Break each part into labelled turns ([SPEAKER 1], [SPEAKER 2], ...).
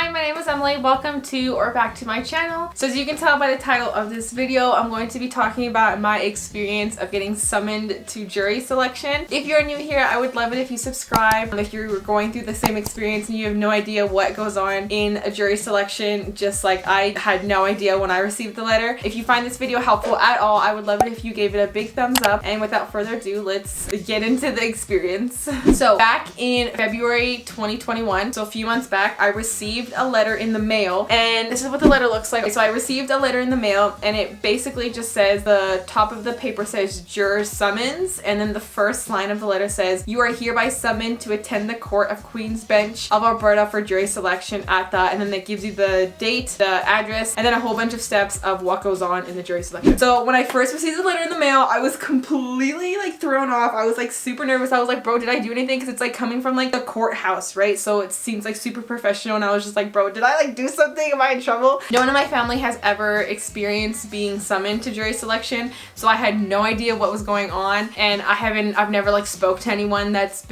[SPEAKER 1] Hi, my name is Emily. Welcome to or back to my channel. So as you can tell by the title of this video, I'm going to be talking about my experience of getting summoned to jury selection. If you're new here, I would love it if you subscribe. If you're going through the same experience and you have no idea what goes on in a jury selection, just like I had no idea when I received the letter. If you find this video helpful at all, I would love it if you gave it a big thumbs up. And without further ado, let's get into the experience. So back in February 2021, so a few months back, I received a letter in the mail, and this is what the letter looks like. So I received a letter in the mail, and it basically just says, the top of the paper says juror summons, and then the first line of the letter says, you are hereby summoned to attend the Court of Queen's Bench of Alberta for jury selection at the, and then it gives you the date, the address, and then a whole bunch of steps of what goes on in the jury selection. So when I first received the letter in the mail, I was completely like thrown off. I was like super nervous. I was like, bro, did I do anything? Because it's like coming from like the courthouse, right? So it seems like super professional, and I was just like, bro, did I like do something? Am I in trouble? No one in my family has ever experienced being summoned to jury selection, so I had no idea what was going on, and I've never like spoke to anyone that's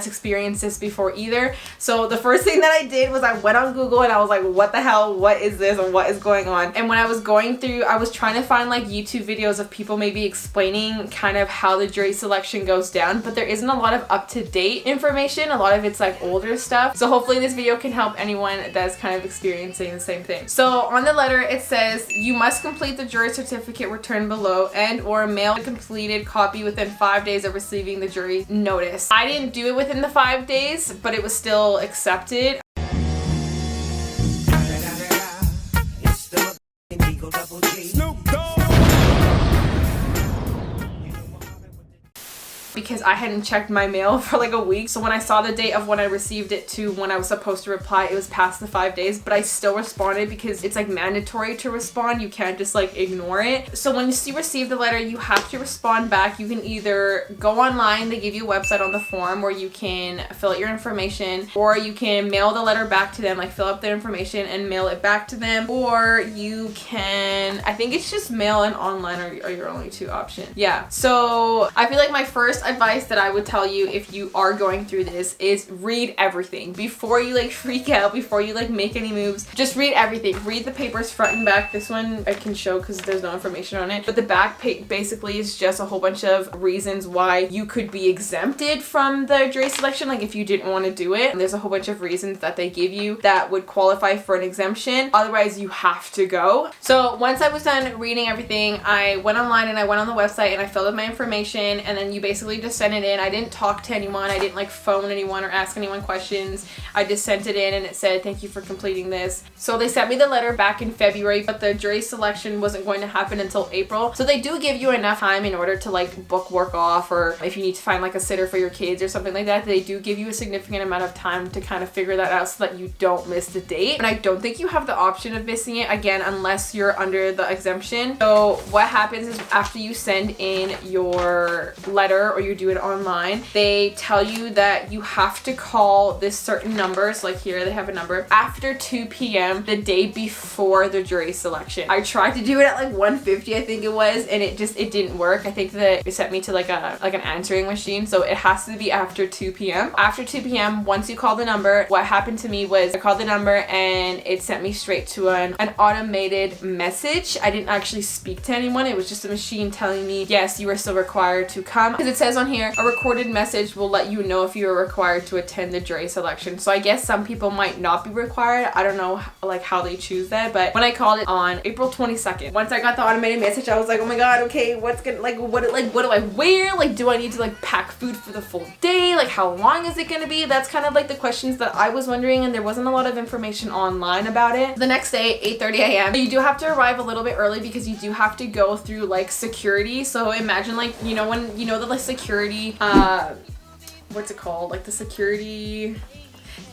[SPEAKER 1] experienced this before either. So the first thing that I did was I went on Google and I was like, what the hell? What is this? Or what is going on? And when I was going through, I was trying to find like YouTube videos of people maybe explaining kind of how the jury selection goes down, but there isn't a lot of up-to-date information. A lot of it's like older stuff. So hopefully this video can help anyone that's kind of experiencing the same thing. So on the letter it says, you must complete the jury certificate returned below and or mail a completed copy within 5 days of receiving the jury notice. I didn't do it within the 5 days, but it was still accepted. Because I hadn't checked my mail for like a week. So when I saw the date of when I received it to when I was supposed to reply, it was past the 5 days, but I still responded because it's like mandatory to respond. You can't just like ignore it. So when you receive the letter, you have to respond back. You can either go online, they give you a website on the form where you can fill out your information, or you can mail the letter back to them, like fill up their information and mail it back to them, or you can, I think it's just mail and online are your only two options. Yeah, so I feel like my first advice that I would tell you if you are going through this is read everything before you like freak out, before you like make any moves. Just read everything. Read the papers front and back. This one I can show because there's no information on it, but the back basically is just a whole bunch of reasons why you could be exempted from the jury selection, like if you didn't want to do it. And there's a whole bunch of reasons that they give you that would qualify for an exemption, otherwise you have to go. So once I was done reading everything, I went online and I went on the website and I filled out my information, and then you basically just sent it in. I didn't talk to anyone. I didn't like phone anyone or ask anyone questions. I just sent it in and it said, thank you for completing this. So they sent me the letter back in February, but the jury selection wasn't going to happen until April. So they do give you enough time in order to like book work off, or if you need to find like a sitter for your kids or something like that, they do give you a significant amount of time to kind of figure that out so that you don't miss the date. And I don't think you have the option of missing it again unless you're under the exemption. So what happens is after you send in your letter or you do it online, they tell you that you have to call this certain number. So like here they have a number after 2 p.m. the day before the jury selection. I tried to do it at like 1:50 I think it was, and it didn't work. I think that it sent me to like an answering machine, so it has to be after 2 p.m. After 2 p.m. once you call the number, what happened to me was I called the number and it sent me straight to an automated message. I didn't actually speak to anyone. It was just a machine telling me, yes, you are still required to come, because it says on here, a recorded message will let you know if you are required to attend the jury selection. So I guess some people might not be required. I don't know like how they choose that, but when I called it on April 22nd, once I got the automated message, I was like, oh my god, okay, what's gonna what do I wear? Like, do I need to like pack food for the full day? Like, how long is it gonna be? That's kind of like the questions that I was wondering, and there wasn't a lot of information online about it. The next day, 8:30 a.m. You do have to arrive a little bit early because you do have to go through like security. So imagine like, you know, when you know the like security what's it called, like the security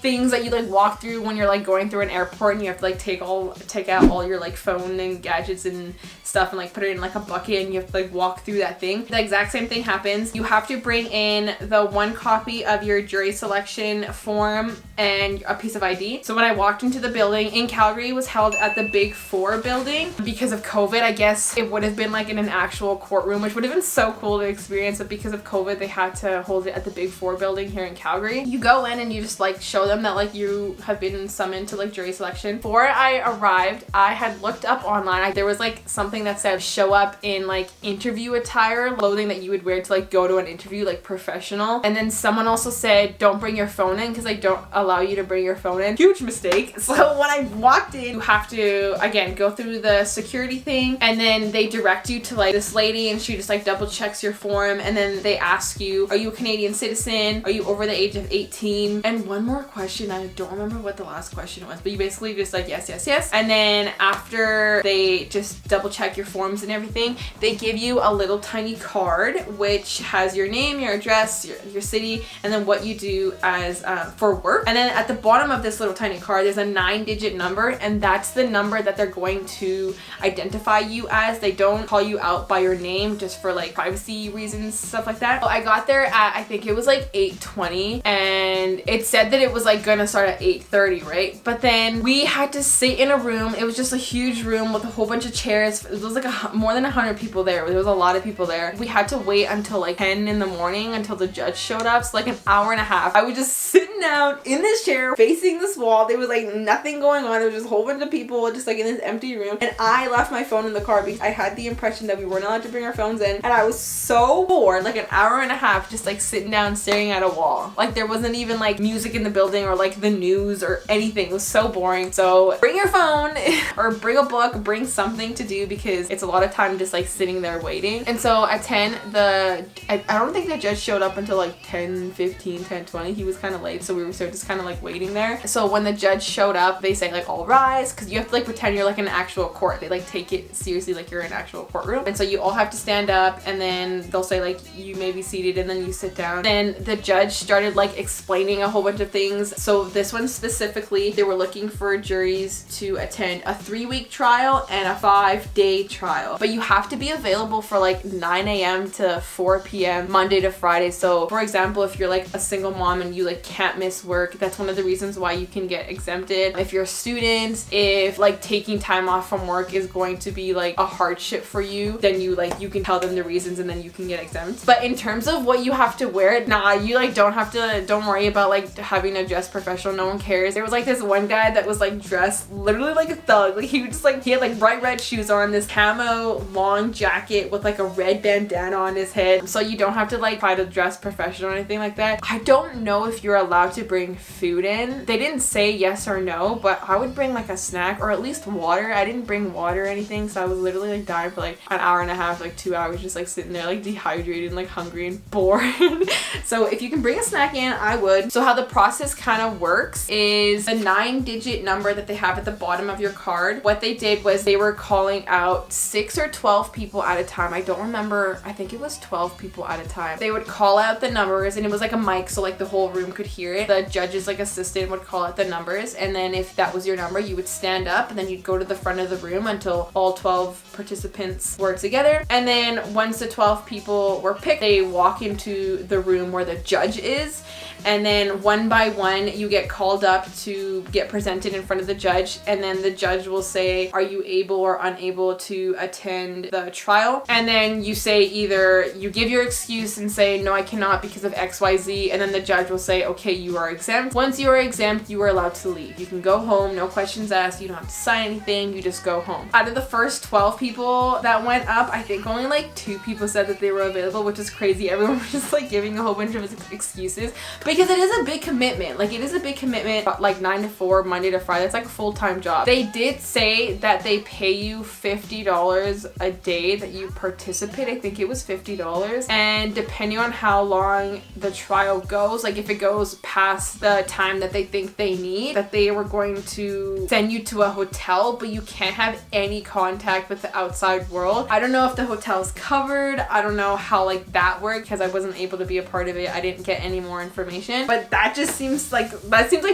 [SPEAKER 1] things that you like walk through when you're like going through an airport, and you have to like take out all your like phone and gadgets and stuff and like put it in like a bucket, and you have to like walk through that thing. The exact same thing happens. You have to bring in the one copy of your jury selection form and a piece of ID. So when I walked into the building in Calgary, it was held at the Big 4 building. Because of COVID, I guess it would have been like in an actual courtroom, which would have been so cool to experience, but because of COVID, they had to hold it at the Big 4 building here in Calgary. You go in and you just like show them them that like you have been summoned to like jury selection. Before I arrived, I had looked up online. There was like something that said show up in like interview attire, clothing that you would wear to like go to an interview, like professional. And then someone also said don't bring your phone in because they don't allow you to bring your phone in. Huge mistake. So when I walked in, you have to again go through the security thing, and then they direct you to like this lady, and she just like double checks your form, and then they ask you, are you a Canadian citizen? Are you over the age of 18? And one more question, I don't remember what the last question was, but you basically just like yes, yes, yes. And then after they just double check your forms and everything, they give you a little tiny card which has your name, your address, your city, and then what you do as for work. And then at the bottom of this little tiny card there's a 9-digit number, and that's the number that they're going to identify you as. They don't call you out by your name just for like privacy reasons, stuff like that. So I got there at, I think it was like 8:20, and it said that it was like gonna start at 8:30, right? But then we had to sit in a room. It was just a huge room with a whole bunch of chairs. It was like more than 100 people there. There was a lot of people there. We had to wait until like 10 in the morning until the judge showed up. So like an hour and a half. I was just sitting down in this chair facing this wall. There was like nothing going on. There was just a whole bunch of people just like in this empty room. And I left my phone in the car because I had the impression that we weren't allowed to bring our phones in. And I was so bored, like an hour and a half just like sitting down staring at a wall. Like there wasn't even like music in the building or like the news or anything. It was so boring. So bring your phone or bring a book, bring something to do, because it's a lot of time just like sitting there waiting. And so at 10, I don't think the judge showed up until like 10:15, 10:20. He was kind of late, so we were just kind of like waiting there. So when the judge showed up, they say like all rise, because you have to like pretend you're like in an actual court. They like take it seriously, like you're in an actual courtroom. And so you all have to stand up, and then they'll say like you may be seated, and then you sit down. Then the judge started like explaining a whole bunch of things. So this one specifically, they were looking for juries to attend a 3-week trial and a 5-day trial, but you have to be available for like 9 a.m. to 4 p.m. Monday to Friday. So for example, if you're like a single mom and you like can't miss work, that's one of the reasons why you can get exempted. If you're a student, if like taking time off from work is going to be like a hardship for you, then you can tell them the reasons and then you can get exempt. But in terms of what you have to wear, nah, you like don't worry about like having to dress professional. No one cares. There was like this one guy that was like dressed literally like a thug. Like he had like bright red shoes on, this camo long jacket with like a red bandana on his head. So you don't have to like try to dress professional or anything like that. I don't know if you're allowed to bring food in. They didn't say yes or no, but I would bring like a snack or at least water. I didn't bring water or anything, so I was literally like dying for like an hour and a half, like 2 hours, just like sitting there like dehydrated and like hungry and bored. So if you can bring a snack in, I would. So how the process kind of works is the 9-digit number that they have at the bottom of your card. What they did was they were calling out 6 or 12 people at a time. I don't remember. I think it was 12 people at a time. They would call out the numbers, and it was like a mic, so like the whole room could hear it. The judge's like assistant would call out the numbers, and then if that was your number, you would stand up, and then you'd go to the front of the room until all 12 participants were together. And then once the 12 people were picked, they walk into the room where the judge is, and then one by one you get called up to get presented in front of the judge, and then the judge will say, are you able or unable to attend the trial? And then you say either you give your excuse and say no, I cannot because of XYZ, and then the judge will say okay, you are exempt. Once you are exempt, you are allowed to leave. You can go home, no questions asked. You don't have to sign anything, you just go home. Out of the first 12 people that went up, I think only like 2 people said that they were available, which is crazy. Everyone was just like giving a whole bunch of excuses because it is a big commitment. Like it is a big commitment, like 9 to 4, Monday to Friday. It's like a full-time job. They did say that they pay you $50 a day that you participate. I think it was $50, and depending on how long the trial goes, like if it goes past the time that they think they need, that they were going to send you to a hotel, but you can't have any contact with the outside world. I don't know if the hotel's covered. I don't know how like that worked because I wasn't able to be a part of it. I didn't get any more information, but that seems like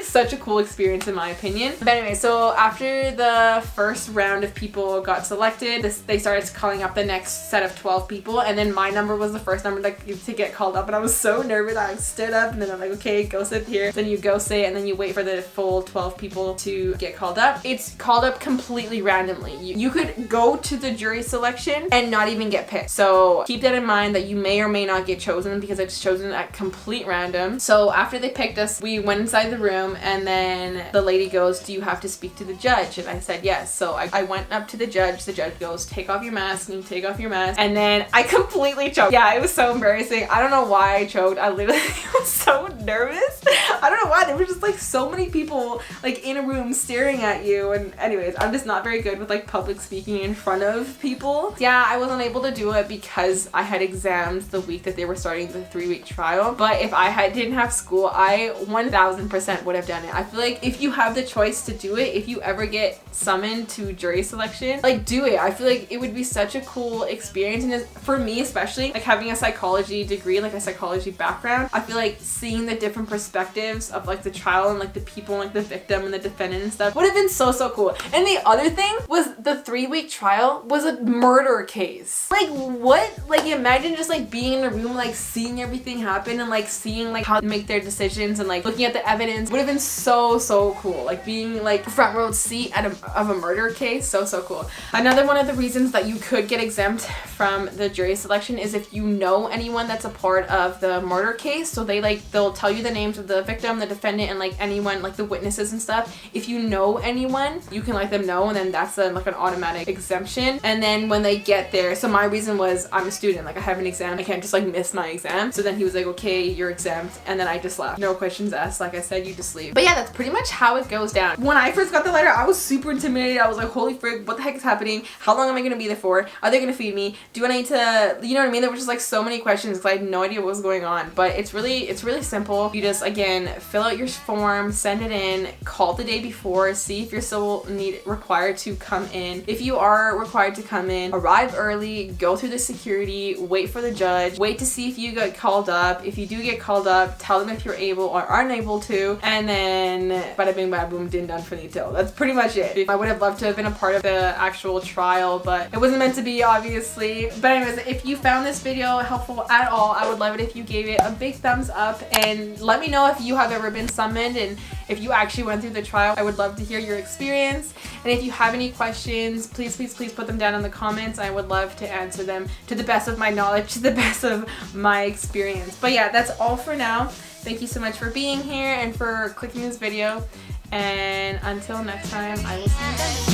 [SPEAKER 1] such a cool experience in my opinion. But anyway, so after the first round of people got selected, they started calling up the next set of 12 people, and then my number was the first number to get called up, and I was so nervous. I stood up, and then I'm like, okay, go sit here. Then you go sit, and then you wait for the full 12 people to get called up. It's called up completely randomly. You could go to the jury selection and not even get picked. So keep that in mind that you may or may not get chosen because it's chosen at complete random. So after they picked us, we went inside the room, and then the lady goes, do you have to speak to the judge? And I said yes. So I went up to the judge. The judge goes, take off your mask, and you take off your mask. And then I completely choked. Yeah, it was so embarrassing. I don't know why I choked. I literally was so nervous. I don't know why. There were just like so many people like in a room staring at you. And anyways, I'm just not very good with like public speaking in front of people. Yeah, I wasn't able to do it because I had exams the week that they were starting the 3-week trial. But if I didn't have school, I 1000% would have done it. I feel like if you have the choice to do it, if you ever get summoned to jury selection, like do it. I feel like it would be such a cool experience. And for me especially, like having a psychology degree, like a psychology background, I feel like seeing the different perspectives of like the trial and like the people, like the victim and the defendant and stuff would have been so cool. And the other thing was the 3-week trial was a murder case. Like what? Like imagine just like being in a room, like seeing everything happen and like seeing like how to make their decisions and like looking at the evidence would have been so cool. Like being like front row seat of a murder case, so cool. Another one of the reasons that you could get exempt from the jury selection is if you know anyone that's a part of the murder case. So they'll tell you the names of the victim, the defendant, and like anyone, like the witnesses and stuff. If you know anyone, you can let them know, and then that's like an automatic exemption. And then when they get there, so my reason was I'm a student, like I have an exam, I can't just like miss my exam. So then he was like, okay, you're exempt, and then I just left. No questions asked. Like I said, you just leave. But yeah, that's pretty much how it goes down. When I first got the letter, I was super intimidated. I was like, holy frick, what the heck is happening? How long am I gonna be there for? Are they gonna feed me? Do I need to, you know what I mean? There were just like so many questions because I had no idea what was going on. But it's really simple. You just, again, fill out your form, send it in, call the day before, see if you're still required to come in. If you are required to come in, arrive early, go through the security, wait for the judge, wait to see if you get called up. If you do get called up, tell them if you're able or unable to, and then bada bing bada boom, din done finito. That's pretty much it. I would have loved to have been a part of the actual trial, but it wasn't meant to be, obviously. But anyways, if you found this video helpful at all, I would love it if you gave it a big thumbs up, and let me know if you have ever been summoned and if you actually went through the trial. I would love to hear your experience. And if you have any questions, please put them down in the comments. I would love to answer them to the best of my knowledge, to the best of my experience. But yeah, that's all for now. Thank you so much for being here and for clicking this video. And until next time, I will see you then.